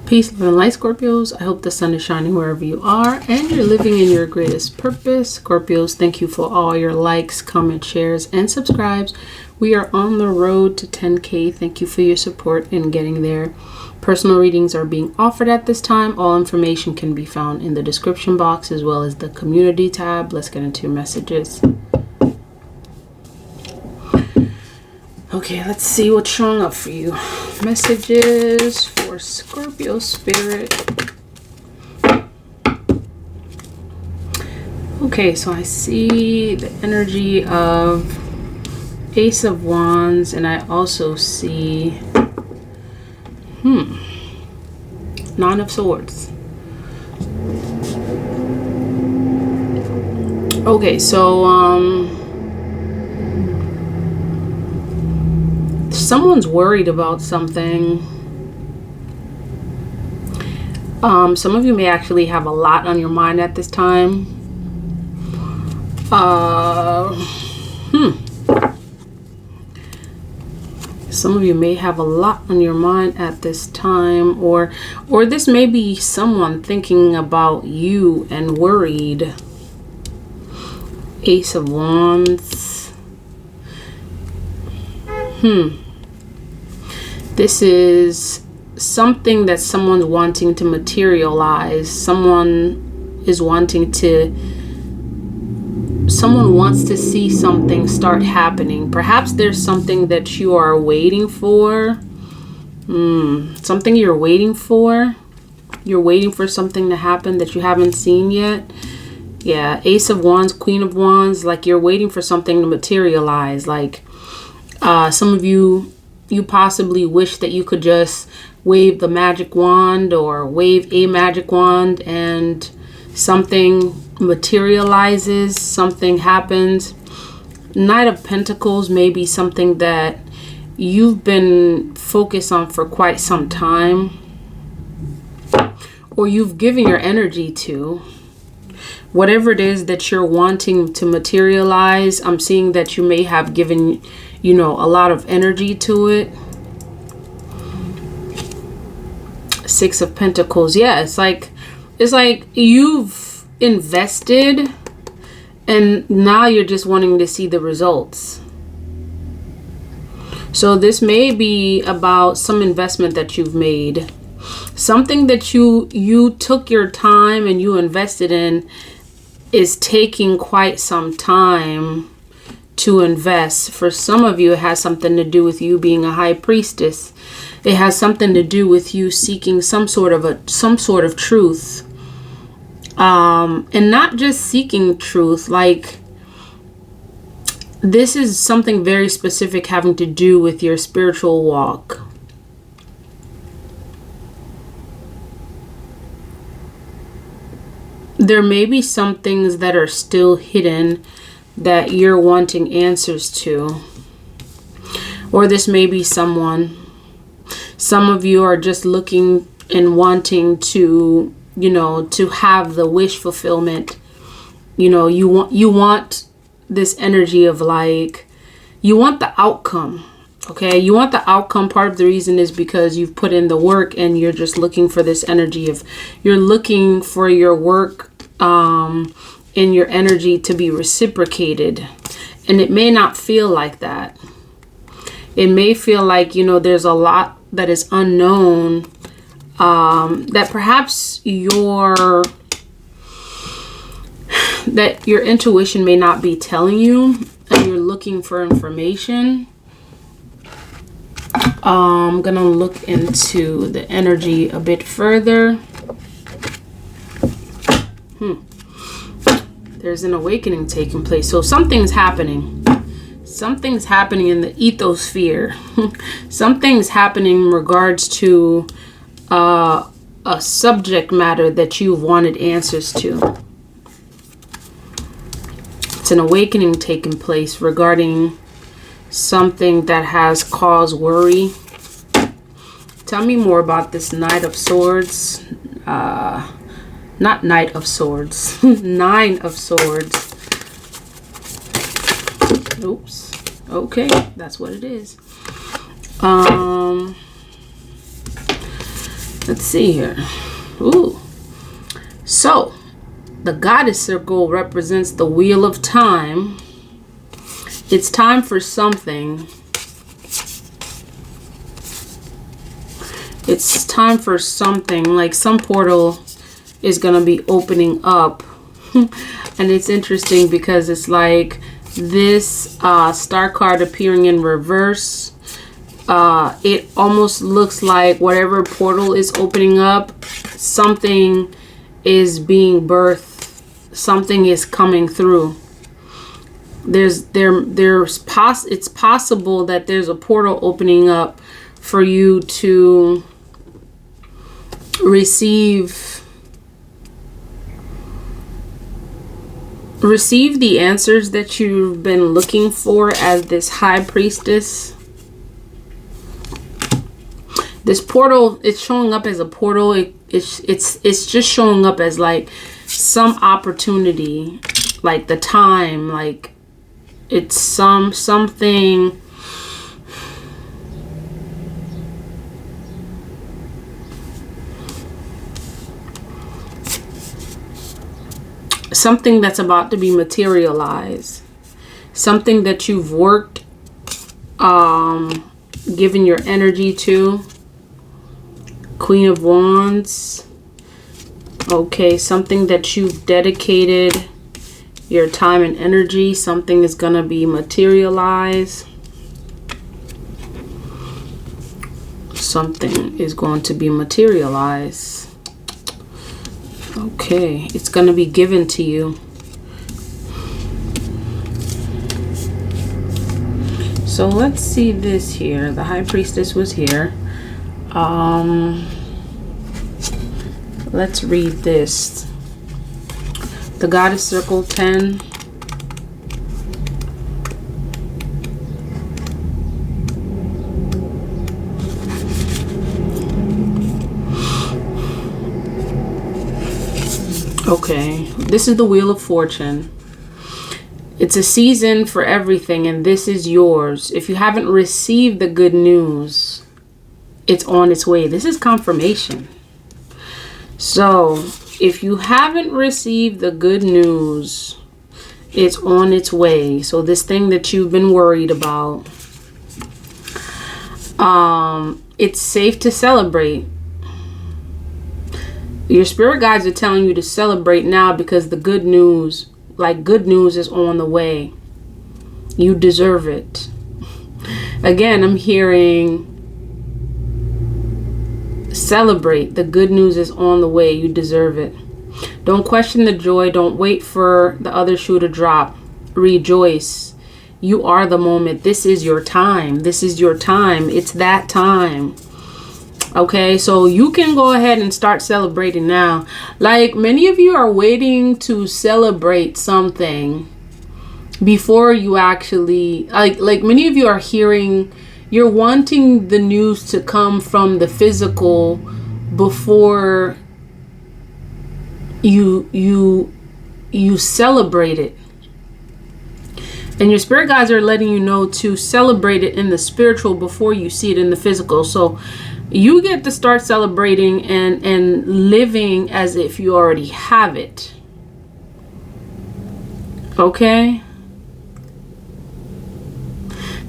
Peace, love, and light, Scorpios. I hope the sun is shining wherever you are and you're living in your greatest purpose. Scorpios, thank you for all your likes, comments, shares, and subscribes. We are on the road to 10K. Thank you for your support in getting there. Personal readings are being offered at this time. All information can be found in the description box as well as the community tab. Let's get into your messages. Okay, let's see what's showing up for you. Messages for Scorpio spirit. Okay, so I see the energy of Ace of Wands, and I also see Nine of Swords. Okay, so someone's worried about something. Some of you may actually have a lot on your mind at this time. Some of you may have a lot on your mind at this time, or this may be someone thinking about you and worried. Ace of Wands. This is something that someone's wanting to materialize. Someone wants to see something start happening. Perhaps there's something that you are waiting for. Something you're waiting for. You're waiting for something to happen that you haven't seen yet. Yeah, Ace of Wands, Queen of Wands, like you're waiting for something to materialize. Like some of you possibly wish that you could just wave the magic wand or wave a magic wand and something materializes, something happens. Knight of Pentacles may be something that you've been focused on for quite some time, or you've given your energy to. Whatever it is that you're wanting to materialize, I'm seeing that you may have given, a lot of energy to it. Six of Pentacles. Yeah, it's like you've invested and now you're just wanting to see the results. So this may be about some investment that you've made. Something that you took your time and you invested in is taking quite some time to invest. For some of you, it has something to do with you being a high priestess. It has something to do with you seeking some sort of truth. And not just seeking truth, like this is something very specific having to do with your spiritual walk. There may be some things that are still hidden that you're wanting answers to. Or this may be someone. Some of you are just looking and wanting to, to have the wish fulfillment. You want this energy of like, you want the outcome. Okay, you want the outcome. Part of the reason is because you've put in the work and you're just looking for this energy of, you're looking for your work and your energy to be reciprocated. And it may not feel like that. It may feel like, there's a lot that is unknown, that perhaps your intuition may not be telling you, and you're looking for information. I'm gonna look into the energy a bit further. There's an awakening taking place. So something's happening. Something's happening in the ethosphere. Something's happening in regards to a subject matter that you've wanted answers to. It's an awakening taking place regarding something that has caused worry. Tell me more about this Knight of Swords. Not Knight of Swords. Nine of Swords. Oops. Okay, that's what it is. Let's see here. Ooh. So, the goddess circle represents the wheel of time. It's time for something. It's time for something, like some portal is going to be opening up. And it's interesting because it's like this star card appearing in reverse. It almost looks like whatever portal is opening up, something is being birthed, something is coming through. It's possible that there's a portal opening up for you to receive the answers that you've been looking for as this high priestess. This portal, it's showing up as a portal. It's just showing up as like some opportunity, like the time, like it's something. Something that's about to be materialized. Something that you've worked, given your energy to. Queen of Wands. Okay, something that you've dedicated your time and energy. Something is going to be materialized. Something is going to be materialized. Okay, it's going to be given to you. So let's see this here. The High Priestess was here. Let's read this. The Goddess Circle 10. Okay, this is the Wheel of Fortune. It's a season for everything, and this is yours. If you haven't received the good news, it's on its way. This is confirmation. So, if you haven't received the good news, it's on its way. So, this thing that you've been worried about, it's safe to celebrate. Your spirit guides are telling you to celebrate now because the good news, good news is on the way. You deserve it. Again, I'm hearing celebrate. The good news is on the way. You deserve it. Don't question the joy. Don't wait for the other shoe to drop. Rejoice. You are the moment. This is your time. This is your time. It's that time. Okay, so you can go ahead and start celebrating now. Like many of you are waiting to celebrate something before you actually, like many of you are hearing, you're wanting the news to come from the physical before you celebrate it. And your spirit guides are letting you know to celebrate it in the spiritual before you see it in the physical. So you get to start celebrating and living as if you already have it. Okay?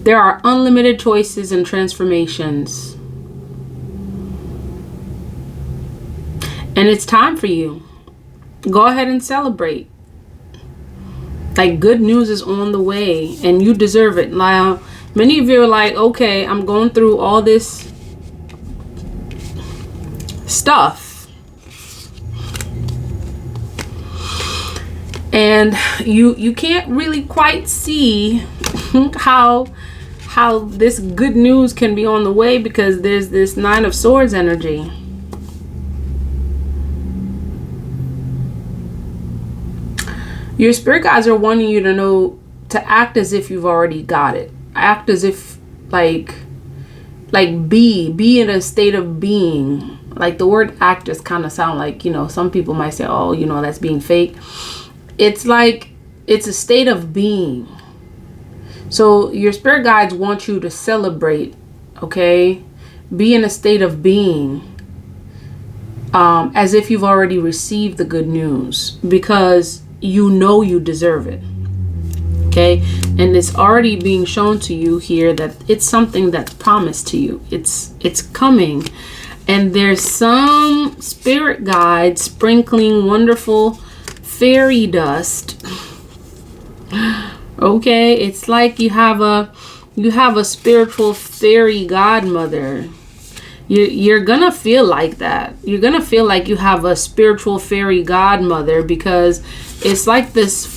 There are unlimited choices and transformations. And it's time for you. Go ahead and celebrate. Like, good news is on the way and you deserve it. Now, many of you are like, okay, I'm going through all this stuff. And you can't really quite see how this good news can be on the way because there's this Nine of Swords energy. Your spirit guides are wanting you to know to act as if you've already got it. Act as if like be in a state of being. Like the word act just kind of sound like, some people might say, oh, that's being fake. It's like, it's a state of being. So your spirit guides want you to celebrate, okay? Be in a state of being. as if you've already received the good news, because you know you deserve it. Okay, and it's already being shown to you here that it's something that's promised to you. It's coming, and there's some spirit guide sprinkling wonderful fairy dust. Okay, it's like you have a spiritual fairy godmother. You're gonna feel like that. You're gonna feel like you have a spiritual fairy godmother, because it's like this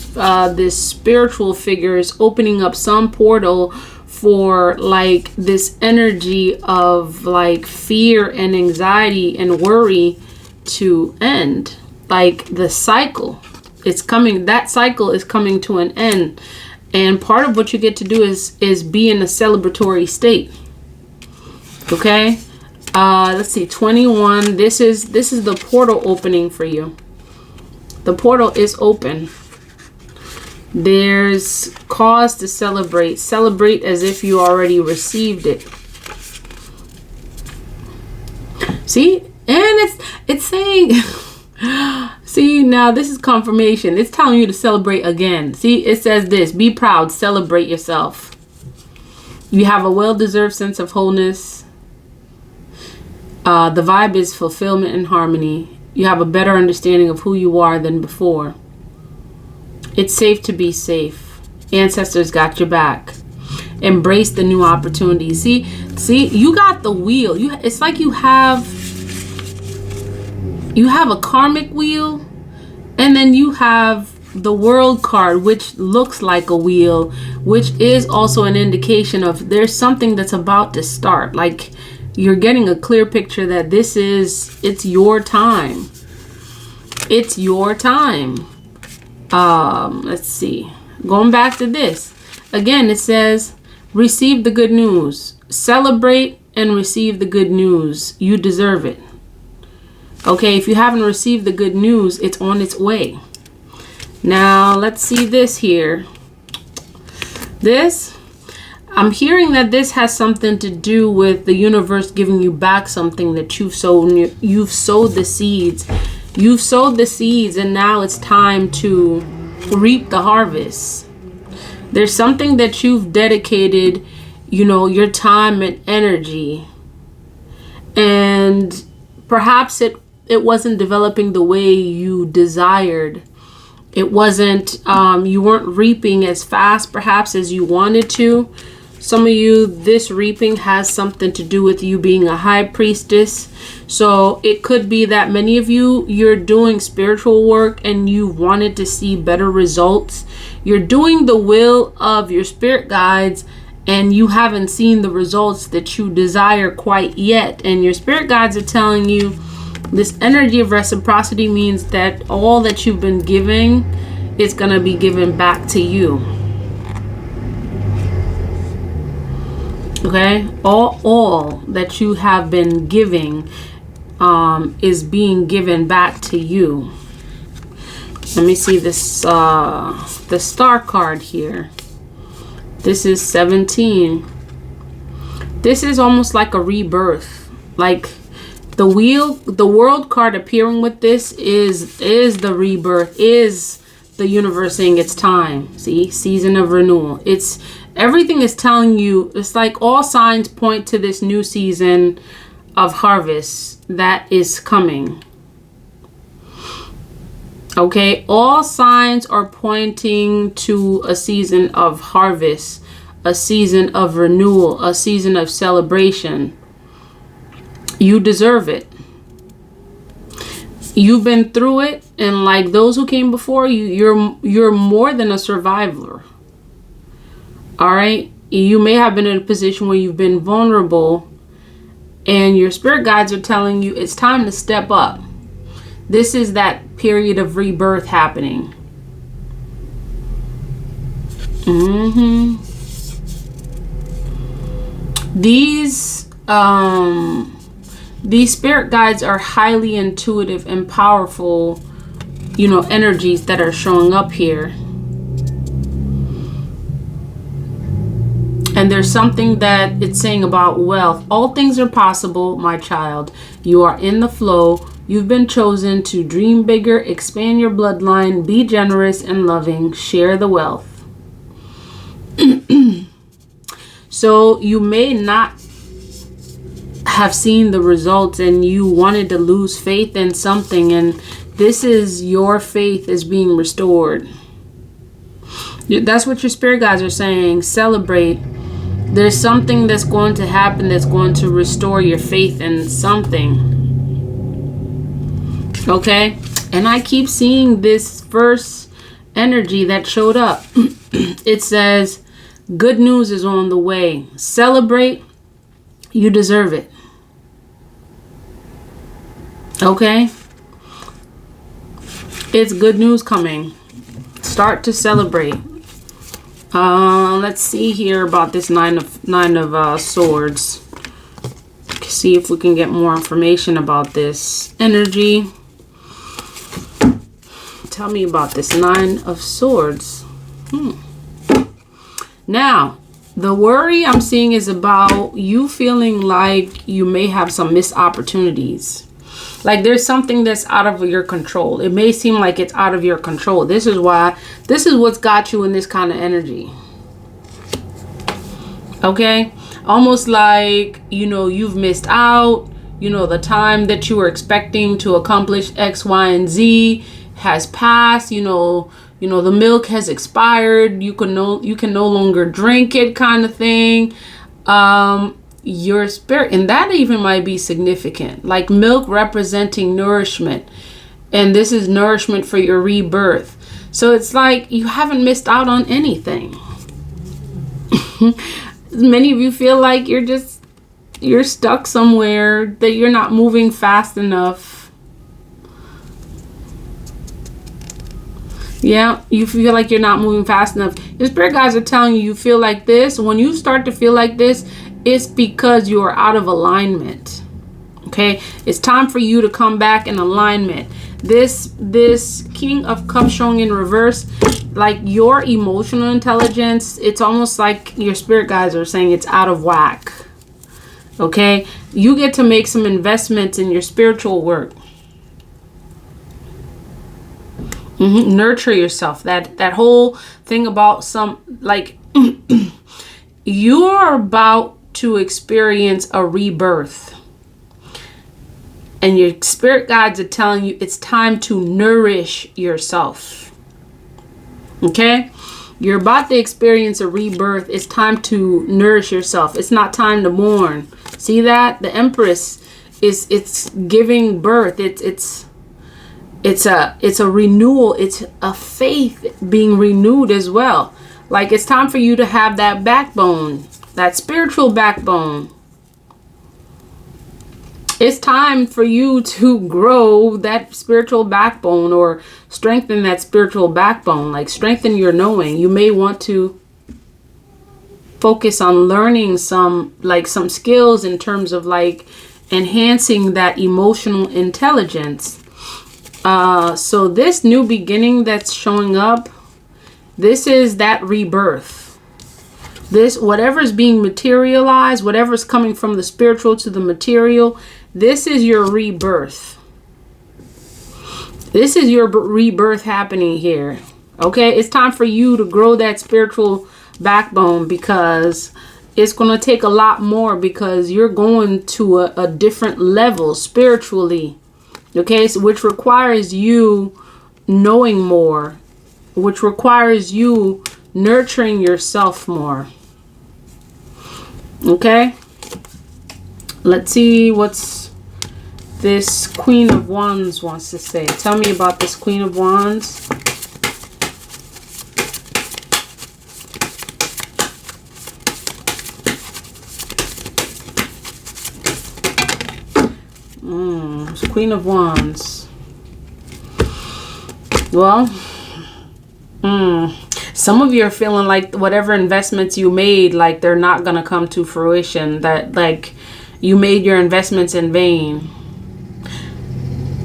spiritual figure is opening up some portal for like this energy of like fear and anxiety and worry to end. Like the cycle, it's coming. That cycle is coming to an end, and part of what you get to do is be in a celebratory state. Okay. Let's see, 21. This is the portal opening for you. The portal is open. There's cause to celebrate. Celebrate as if you already received it. See? And it's saying, see, now this is confirmation. It's telling you to celebrate again. See, it says this: be proud, celebrate yourself. You have a well-deserved sense of wholeness. The vibe is fulfillment and harmony. You have a better understanding of who you are than before. It's safe to be safe. Ancestors got your back. Embrace the new opportunities. See, you got the wheel. It's like you have a karmic wheel, and then you have the world card, which looks like a wheel, which is also an indication of there's something that's about to start. Like, you're getting a clear picture that it's your time. It's your time. Let's see. Going back to this. Again, it says, receive the good news. Celebrate and receive the good news. You deserve it. Okay, if you haven't received the good news, it's on its way. Now, let's see this here. This, I'm hearing that this has something to do with the universe giving you back something that you've sown. You've sowed the seeds. You've sowed the seeds, and now it's time to reap the harvest. There's something that you've dedicated, your time and energy, and perhaps it wasn't developing the way you desired. It wasn't, you weren't reaping as fast perhaps as you wanted to. Some of you, this reaping has something to do with you being a high priestess. So it could be that many of you, you're doing spiritual work and you wanted to see better results. You're doing the will of your spirit guides and you haven't seen the results that you desire quite yet. And your spirit guides are telling you this energy of reciprocity means that all that you've been giving is going to be given back to you. Okay, all that you have been giving is being given back to you. Let me see this, the star card here. This is 17. This is almost like a rebirth. Like the world card appearing with this is the rebirth, is the universe saying it's time. See, season of renewal. Everything is telling you, it's like all signs point to this new season of harvest that is coming. Okay, all signs are pointing to a season of harvest, a season of renewal, a season of celebration. You deserve it. You've been through it, and like those who came before you, you're more than a survivor. All right, you may have been in a position where you've been vulnerable and your spirit guides are telling you it's time to step up. This is that period of rebirth happening. These spirit guides are highly intuitive and powerful, energies that are showing up here. And there's something that it's saying about wealth. All things are possible, my child. You are in the flow. You've been chosen to dream bigger, expand your bloodline, be generous and loving, share the wealth. So you may not have seen the results and you wanted to lose faith in something, and this is your faith is being restored. That's what your spirit guides are saying. Celebrate. There's something that's going to happen that's going to restore your faith in something. Okay? And I keep seeing this first energy that showed up. It says, good news is on the way. Celebrate. You deserve it. Okay? It's good news coming. Start to celebrate. Let's see here about this nine of swords. See if we can get more information about this energy. Tell me about this 9 of swords. Now, the worry I'm seeing is about you feeling like you may have some missed opportunities. Like there's something that's out of your control. It may seem like it's out of your control. This is what's got you in this kind of energy. Okay? Almost like, you've missed out. The time that you were expecting to accomplish X, Y, and Z has passed. The milk has expired. You can no longer drink it, kind of thing. Your spirit, and that even might be significant, like milk representing nourishment, and this is nourishment for your rebirth. So it's like you haven't missed out on anything. Many of you feel like you're stuck somewhere, that you're not moving fast enough. Yeah, you feel like you're not moving fast enough. Your spirit guides are telling you feel like this. When you start to feel like this, it's because you are out of alignment. Okay, it's time for you to come back in alignment. This King of Cups showing in reverse, like your emotional intelligence, it's almost like your spirit guides are saying it's out of whack. Okay, you get to make some investments in your spiritual work. Nurture yourself. That whole thing about you are about to experience a rebirth, and your spirit guides are telling you it's time to nourish yourself. Okay, you're about to experience a rebirth. It's time to nourish yourself. It's not time to mourn. See that? The Empress it's giving birth. It's a renewal. It's a faith being renewed as well. Like it's time for you to have that backbone, that spiritual backbone. It's time for you to grow that spiritual backbone, or strengthen that spiritual backbone, like strengthen your knowing. You may want to focus on learning some skills in terms of like enhancing that emotional intelligence. So this new beginning that's showing up, this is that rebirth. This, whatever's being materialized, whatever's coming from the spiritual to the material, this is your rebirth. This is your rebirth happening here. Okay, it's time for you to grow that spiritual backbone, because it's going to take a lot more, because you're going to a different level spiritually. Okay, so which requires you knowing more, which requires you nurturing yourself more. Okay, let's see what's this Queen of Wands wants to say. Tell me about this Queen of Wands. Queen of Wands. Well, some of you are feeling like whatever investments you made, like they're not going to come to fruition, that like you made your investments in vain.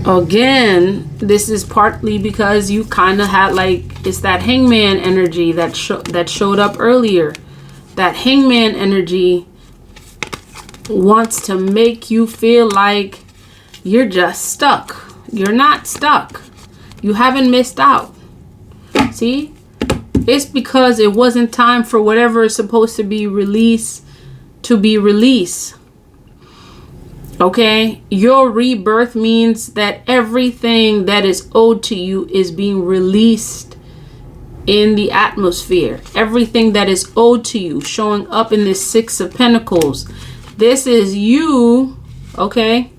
Again, this is partly because you kind of had like, it's that hangman energy that showed up earlier. That Hangman energy wants to make you feel like you're just stuck. You're not stuck. You haven't missed out. See? It's because it wasn't time for whatever is supposed to be released to be released. Okay? Your rebirth means that everything that is owed to you is being released in the atmosphere. Everything that is owed to you showing up in this Six of Pentacles. This is you, okay?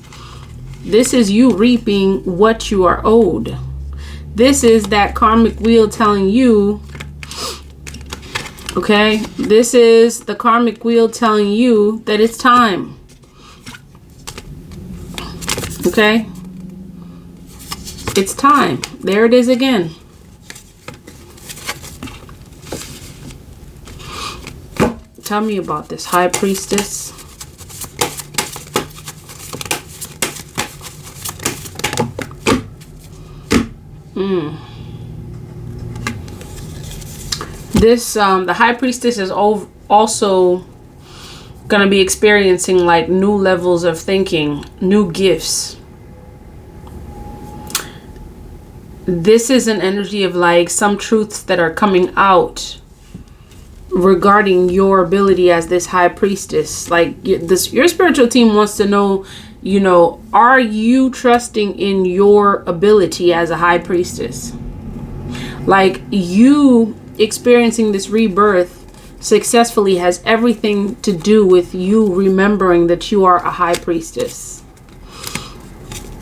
This is you reaping what you are owed. This is that karmic wheel telling you, okay? This is the karmic wheel telling you that it's time. Okay? It's time. There it is again. Tell me about this High Priestess. This, the High Priestess is also going to be experiencing like new levels of thinking, new gifts. This is an energy of like some truths that are coming out regarding your ability as this High Priestess. Like your spiritual team wants to know, you know, are you trusting in your ability as a High Priestess? Like, you experiencing this rebirth successfully has everything to do with you remembering that you are a High Priestess.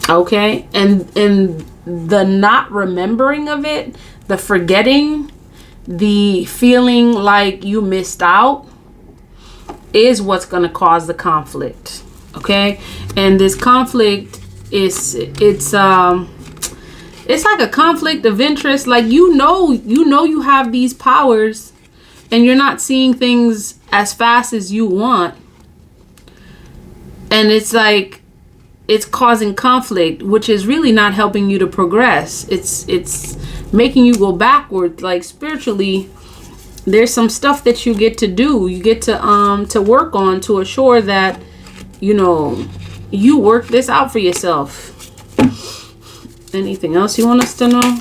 Okay? And the not remembering of it, the forgetting, the feeling like you missed out is what's going to cause the conflict. Okay? And this conflict it's like a conflict of interest. Like, you know you have these powers and you're not seeing things as fast as you want. And it's like it's causing conflict, which is really not helping you to progress. It's making you go backward. Like, spiritually, there's some stuff that you get to do. You get to work on to assure that, you know, you work this out for yourself. Anything else you want us to know?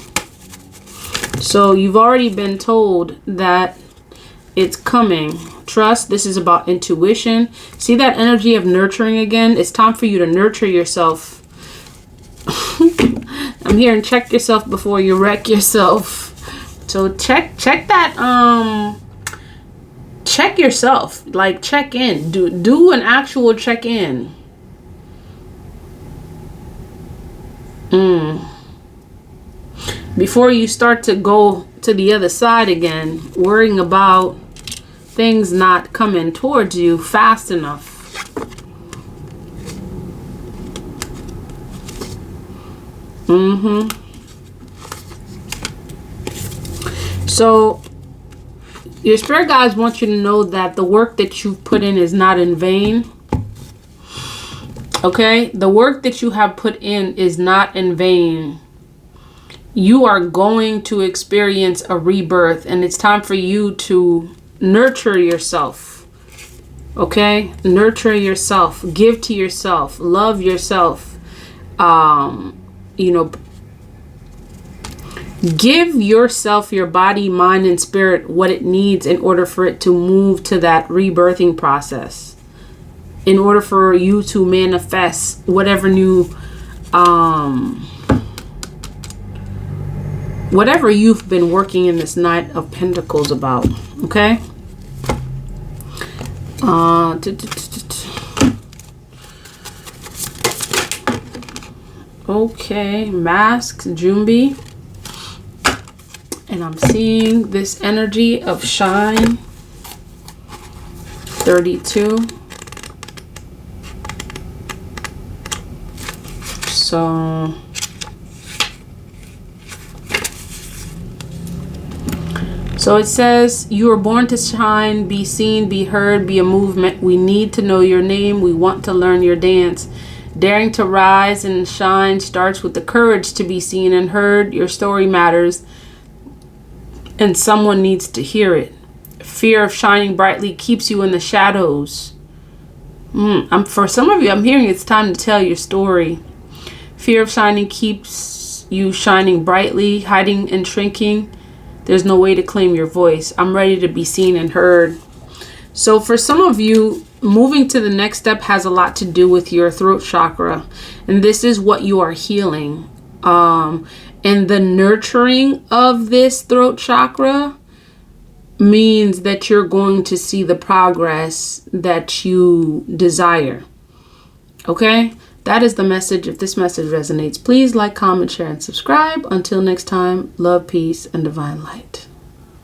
So you've already been told that it's coming. Trust. This is about intuition. See that energy of nurturing again? It's time for you to nurture yourself. I'm hearing check yourself before you wreck yourself. So check that. Check yourself. Like, check in. Do an actual check in. Before you start to go to the other side again, worrying about things not coming towards you fast enough. So your spirit guides want you to know that the work that you've put in is not in vain. Okay? The work that you have put in is not in vain. You are going to experience a rebirth, and it's time for you to nurture yourself. Okay? Nurture yourself. Give to yourself. Love yourself. You know, give yourself, your body, mind, and spirit what it needs in order for it to move to that rebirthing process. In order for you to manifest whatever new, whatever you've been working in this Knight of Pentacles about. Okay? Okay, Mask, Jumbi. And I'm seeing this energy of Shine, 32. So it says, you were born to shine, be seen, be heard, be a movement. We need to know your name. We want to learn your dance. Daring to rise and shine starts with the courage to be seen and heard. Your story matters, and someone needs to hear it. Fear of shining brightly keeps you in the shadows. For some of you, I'm hearing it's time to tell your story. Fear of shining keeps you shining brightly, hiding and shrinking. There's no way to claim your voice. I'm ready to be seen and heard. So for some of you, moving to the next step has a lot to do with your throat chakra. And this is what you are healing. And the nurturing of this throat chakra means that you're going to see the progress that you desire. Okay? That is the message. If this message resonates, please like, comment, share, and subscribe. Until next time, love, peace, and divine light.